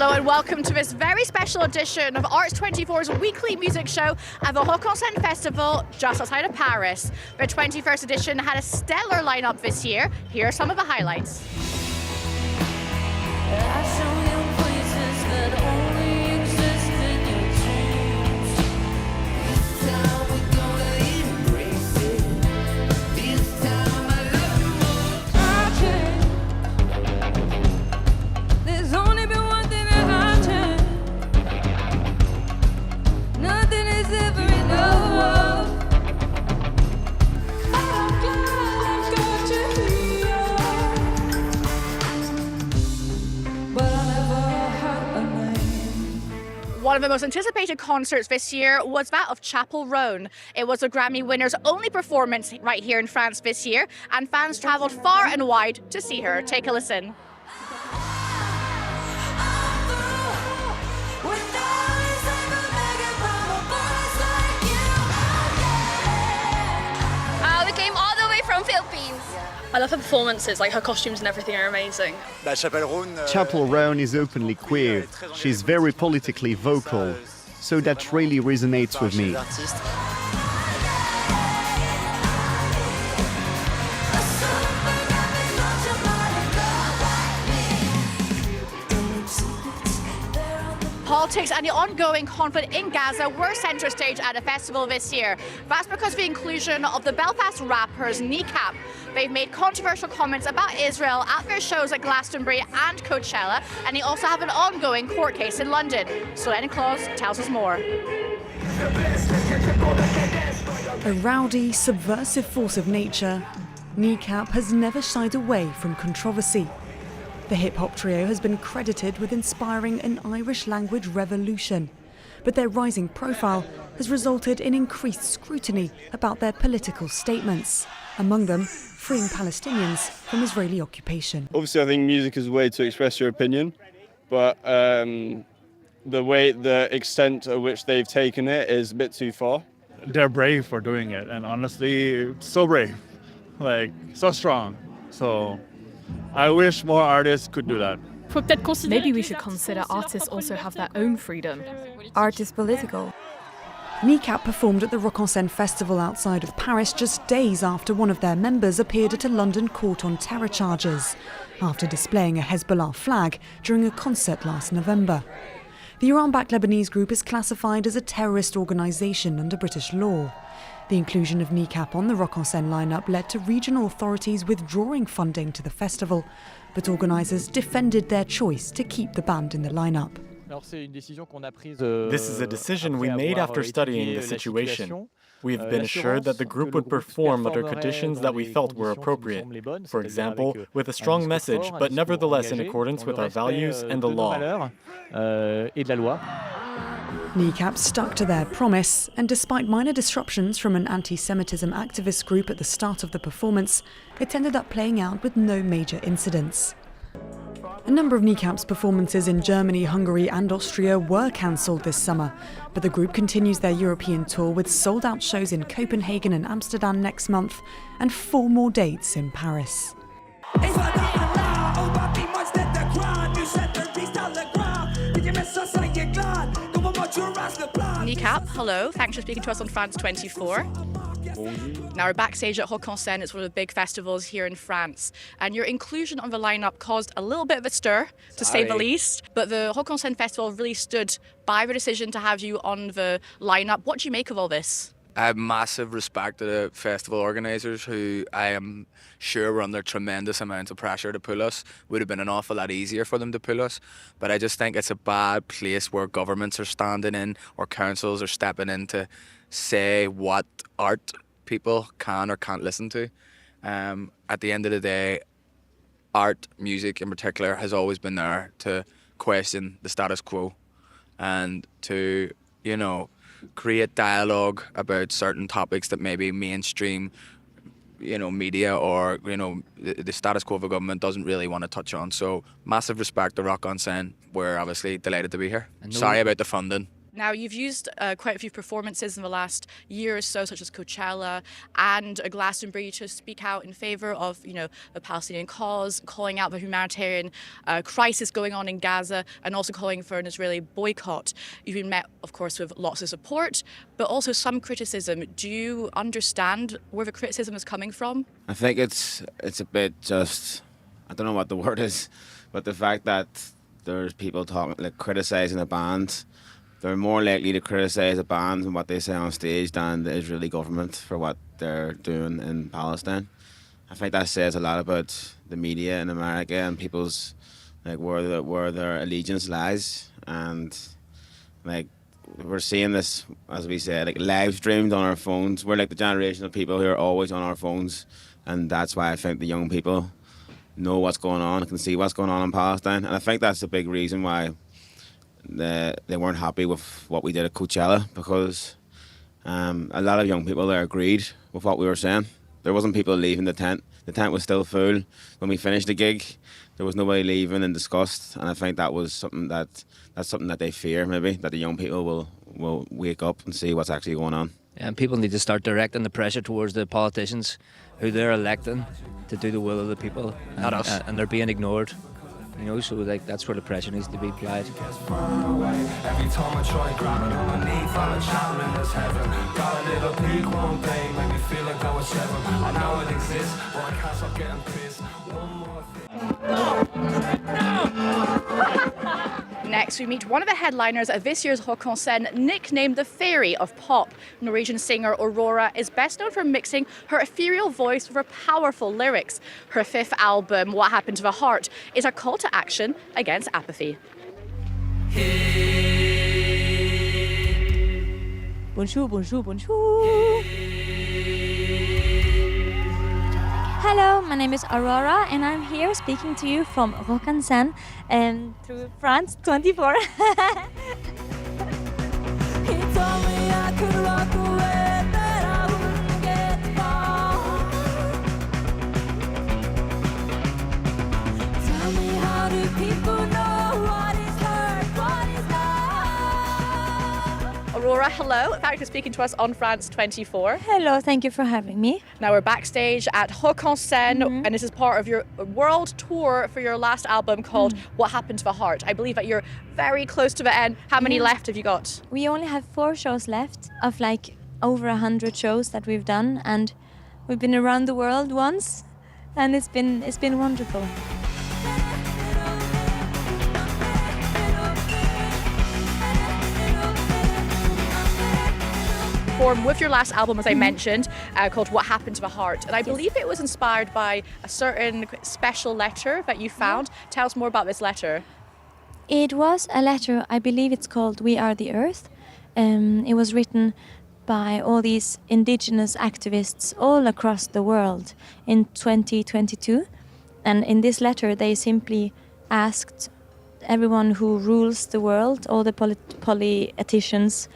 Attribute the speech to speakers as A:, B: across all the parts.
A: Hello and welcome to this very special edition of Arts24's weekly music show at the Rock en Seine Festival just outside of Paris. The 21st edition had a stellar lineup this year. Here are some of the highlights. One of the most anticipated concerts this year was that of Chappell Roan. It was the Grammy winner's only performance right here in France this year, and fans travelled far and wide to see her. Take a listen.
B: We came all the way from Philippines. I love her performances, like her costumes and everything are amazing.
C: Chappell Roan is openly queer. She's very politically vocal, so that really resonates with me.
A: Politics and the ongoing conflict in Gaza were centre stage at the festival this year. That's because of the inclusion of the Belfast rappers Kneecap. They've made controversial comments about Israel at their shows at Glastonbury and Coachella, and they also have an ongoing court case in London. So Lennon Claus tells us more.
D: A rowdy, subversive force of nature, Kneecap has never shied away from controversy. The hip-hop trio has been credited with inspiring an Irish language revolution, but their rising profile has resulted in increased scrutiny about their political statements, among them freeing Palestinians from Israeli occupation.
E: Obviously, I think music is a way to express your opinion, but the extent at which they've taken it is a bit too far.
F: They're brave for doing it, and honestly, so brave, like so strong. So I wish more artists could do that.
G: Maybe we should consider artists also have their own freedom.
H: Art is political.
D: Kneecap performed at the Rock en Seine Festival outside of Paris just days after one of their members appeared at a London court on terror charges, after displaying a Hezbollah flag during a concert last November. The Iran-backed Lebanese group is classified as a terrorist organisation under British law. The inclusion of Kneecap on the Rock en Seine lineup led to regional authorities withdrawing funding to the festival, but organisers defended their choice to keep the band in the lineup.
I: This is a decision we made after studying the situation. We've been assured that the group would perform under conditions that we felt were appropriate. For example, with a strong message, but nevertheless in accordance with our values and the law.
D: Kneecap stuck to their promise, and despite minor disruptions from an anti-Semitism activist group at the start of the performance, it ended up playing out with no major incidents. A number of Kneecap's performances in Germany, Hungary and Austria were cancelled this summer, but the group continues their European tour with sold-out shows in Copenhagen and Amsterdam next month, and 4 more dates in Paris.
A: Kneecap, hello. Thanks for speaking to us on France 24. Now we're backstage at Rock en Seine. It's one of the big festivals here in France. And your inclusion on the lineup caused a little bit of a stir, to say the least. But the Rock en Seine Festival really stood by the decision to have you on the lineup. What do you make of all this?
J: I have massive respect to the festival organisers, who I am sure were under tremendous amounts of pressure to pull us. Would have been an awful lot easier for them to pull us. But I just think it's a bad place where governments are standing in or councils are stepping in to say what art people can or can't listen to. At the end of the day, art, music in particular, has always been there to question the status quo and to, you know, create dialogue about certain topics that maybe mainstream, you know, media or, you know, the status quo of a government doesn't really want to touch on. So massive respect to Rock en Seine. We're obviously delighted to be here. Sorry about the funding.
A: Now, you've used quite a few performances in the last year or so, such as Coachella and Glastonbury, to speak out in favour of, the Palestinian cause, calling out the humanitarian crisis going on in Gaza, and also calling for an Israeli boycott. You've been met, of course, with lots of support, but also some criticism. Do you understand where the criticism is coming from?
K: I think it's a bit just, I don't know what the word is, but the fact that there's people criticising a band. They're more likely to criticise a band and what they say on stage than the Israeli government for what they're doing in Palestine. I think that says a lot about the media in America and people's where their allegiance lies. And we're seeing this, as we said, live streamed on our phones. We're like the generation of people who are always on our phones, and that's why I think the young people know what's going on, can see what's going on in Palestine, and I think that's a big reason why they weren't happy with what we did at Coachella, because a lot of young people there agreed with what we were saying. There wasn't people leaving the tent. The tent was still full. When we finished the gig, there was nobody leaving in disgust, and I think that was something that's something that they fear, maybe, that the young people will wake up and see what's actually going on.
L: And people need to start directing the pressure towards the politicians who they're electing to do the will of the people,
J: Not us.
L: And they're being ignored. So that's where the pressure needs to be applied.
M: Every time I try grabbing on my knee, found a chapman that's heaven. Got a little peak one day, made me feel like I was 7. I know it exists, but I can't stop getting pissed. One more thing.
A: Next, we meet one of the headliners at this year's Rock en Seine, nicknamed the Fairy of Pop. Norwegian singer Aurora is best known for mixing her ethereal voice with her powerful lyrics. Her 5th album, What Happened to the Heart, is a call to action against apathy.
H: Bonjour, bonjour, bonjour. Hello, my name is Aurora and I'm here speaking to you from Rock en Seine and through France 24. He told me I could walk away, but I wouldn't get far. Tell me, how do people know what is hurt, what is love?
A: Aurora, hello. Thank you for speaking to us on France 24.
H: Hello, thank you for having me.
A: Now we're backstage at Rock en Seine, and this is part of your world tour for your last album called What Happened to the Heart. I believe that you're very close to the end. How many left have you got?
H: We only have 4 shows left of over 100 shows that we've done, and we've been around the world once, and it's been wonderful.
A: With your last album, as I mentioned, called What Happened to the Heart. And I believe it was inspired by a certain special letter that you found. Tell us more about this letter.
H: It was a letter, I believe it's called We Are the Earth. It was written by all these indigenous activists all across the world in 2022. And in this letter, they simply asked everyone who rules the world, all the politicians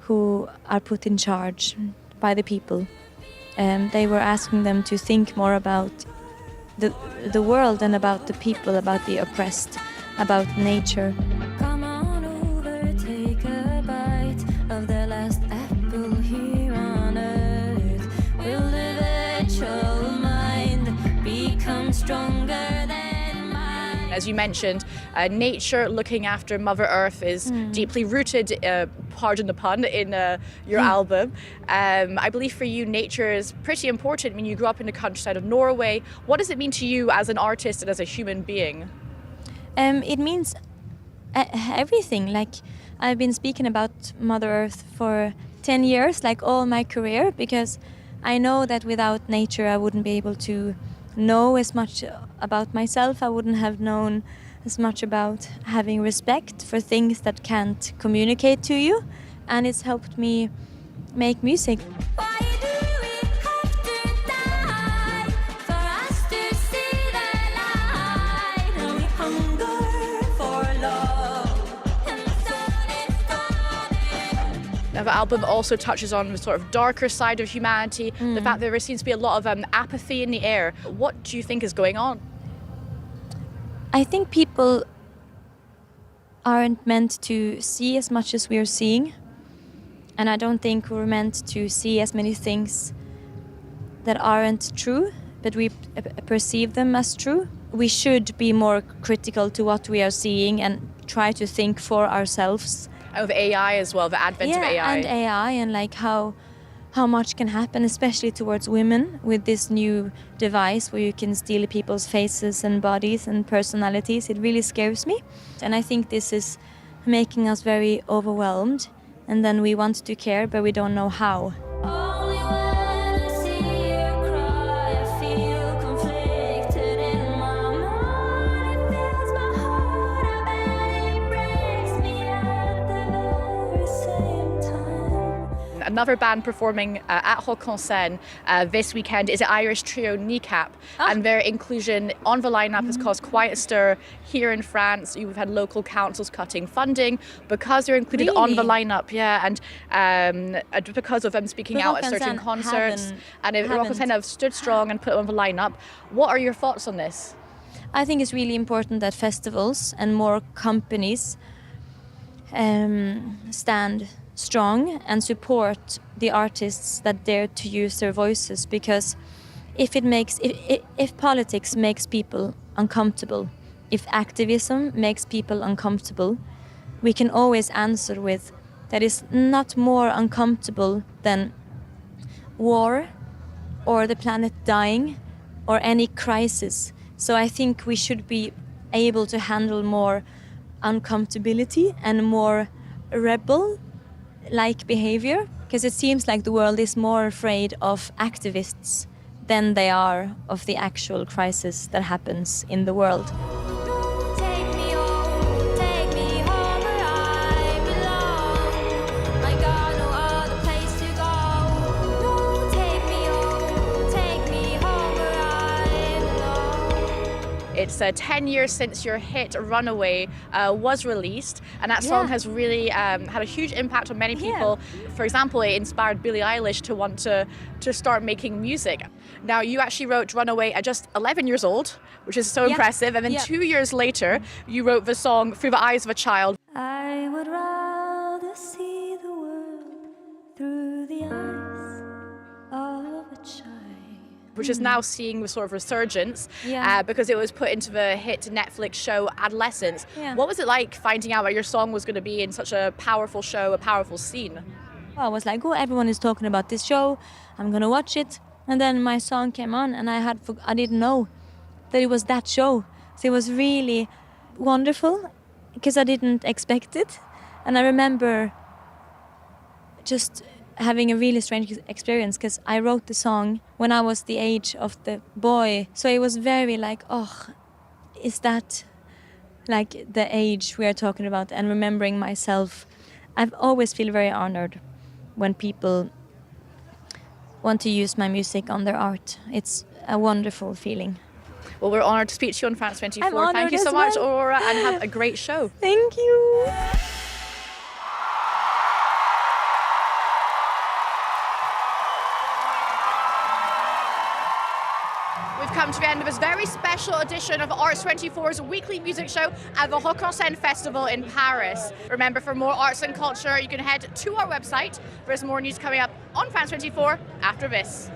H: who are put in charge by the people. They were asking them to think more about the world and about the people, about the oppressed, about nature. Come on over, take a bite of the last apple here on earth. Will the virtual mind become stronger than mine?
A: As you mentioned, nature, looking after Mother Earth is deeply rooted, pardon the pun, in your album. I believe for you, nature is pretty important. I mean, you grew up in the countryside of Norway. What does it mean to you as an artist and as a human being?
H: It means everything. I've been speaking about Mother Earth for 10 years, all my career, because I know that without nature I wouldn't be able to know as much about myself. I wouldn't have known as much about having respect for things that can't communicate to you, and it's helped me make music. Why do we have to die for us to see the light? And we hunger for love, and the sun is falling.
A: Now, the album also touches on the sort of darker side of humanity, the fact that there seems to be a lot of apathy in the air. What do you think is going on?
H: I think people aren't meant to see as much as we are seeing. And I don't think we're meant to see as many things that aren't true, but we perceive them as true. We should be more critical to what we are seeing and try to think for ourselves.
A: Of AI as well, the advent of AI.
H: Yeah, and AI, and like how much can happen, especially towards women, with this new device where you can steal people's faces and bodies and personalities. It really scares me. And I think this is making us very overwhelmed. And then we want to care, but we don't know how.
A: Another band performing at Rock en Seine this weekend is the Irish trio Kneecap, and their inclusion on the lineup has caused quite a stir here in France. You've had local councils cutting funding because they're included on the lineup, and because of them speaking out at certain concerts, and Rock en Seine have stood strong and put on the lineup. What are your thoughts on this?
H: I think it's really important that festivals and more companies stand strong and support the artists that dare to use their voices, because if politics makes people uncomfortable, if activism makes people uncomfortable, we can always answer with that is not more uncomfortable than war or the planet dying or any crisis. So I think we should be able to handle more uncomfortability and more rebel-like behavior, because it seems like the world is more afraid of activists than they are of the actual crisis that happens in the world.
A: It's 10 years since your hit Runaway was released, and that song has really had a huge impact on many people. For example, it inspired Billie Eilish to want to start making music. Now, you actually wrote Runaway at just 11 years old, which is so impressive, and then 2 years later, you wrote the song Through the Eyes of a Child.
H: I would rather see the world through the eyes of a child.
A: Which is now seeing the sort of resurgence because it was put into the hit Netflix show Adolescence. What was it like finding out that your song was going to be in such a powerful show, a powerful scene?
H: I was like, oh, everyone is talking about this show, I'm going to watch it. And then my song came on, and I didn't know that it was that show. So it was really wonderful because I didn't expect it. And I remember just having a really strange experience, because I wrote the song when I was the age of the boy. So it was very like, oh, is that like the age we are talking about? And remembering myself, I've always feel very honored when people want to use my music on their art. It's a wonderful feeling.
A: Well, we're honored to speak to you on France 24.
H: I'm
A: Thank you so much, Aurora, and have a great show.
H: Thank you.
A: Come to the end of this very special edition of Arts 24's weekly music show at the Rock en Seine Festival in Paris. Remember, for more arts and culture, you can head to our website. There's more news coming up on France 24 after this.